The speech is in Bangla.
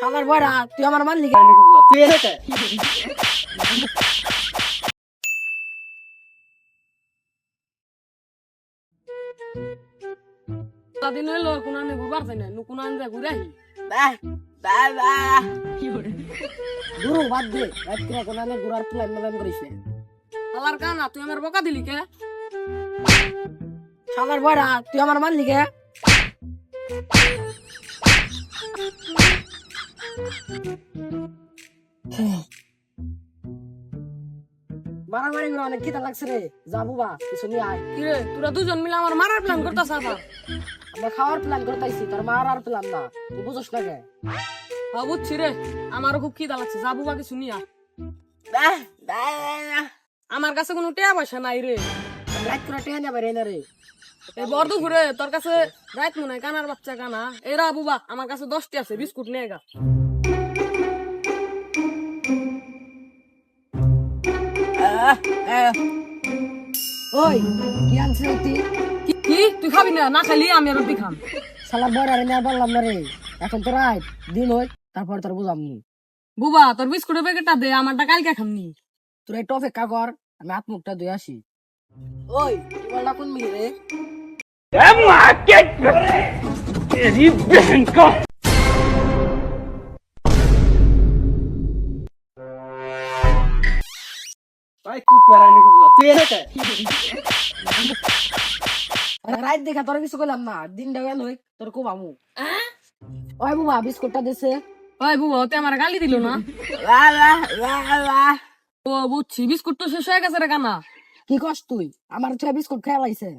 আমার বড়া তুই আমার মানলি দিন হইলো কোন আনে ঘুরবার চাই না কোন আন যা ঘুরে আহি গুরু বাদ দে রাত্রে কোন আনে ঘুরার প্ল্যান করিস না আমার কানা তুই আমার বকা দিলি কে আমার বড়া তুই আমার মানলি কে মারামারি করে অনেক খিদা লাগছে রে যাবো বা কিছু নিয়ে আয় কি রে তোরা দুজন মিলে আমার মারার প্ল্যান করতেছ আবার আমরা খাওয়ার প্ল্যান করতেছি তোর মারার প্ল্যান না তুই বুঝছ না কে হ্যাঁ বুঝছি রে আমারও খুব খিদা লাগছে যাবো বা কিছু নিয়ে আয় আমার কাছে কোনো টেয়া পয়সা নাই রে রাত করে টেয়া নেবে রে না রে এই বড় দুপুরে তোর কাছে রাত মনে হয় কানার বাচ্চা কানা এরা বুবা আমার কাছে 10টি আছে বিস্কুট নিয়ে গা ওই কি আনছিস তুই কি তুই খাবি না না খালি আমি আর তুই খাম শালা বড় আরে না বললাম না রে এখন তো রাত দিন হই তারপর তোর বুঝামনি বুবা তোর বিস্কুটের প্যাকেটটা দে আমারটা কালকে খামনি তোর এই টফে কাকর আমি হাত মুখটা ধুই আসি ওই বলটা কোন মিলে রে तेरी बहन का भाई तू पैराने को तेरे का রাত দেখা তোর কিছু কইলাম না দিনটা গেল হই তোর খুব আমু ওই বুবা বিস্কুটটা দিছে ওই বুবা ওতে আমার গালি দিল না ও বুঝছি বিস্কুট তো শেষ হয়ে গেছে রে কানা কি কস তুই আমার ছেলে বিস্কুট খেয়ে লাইছে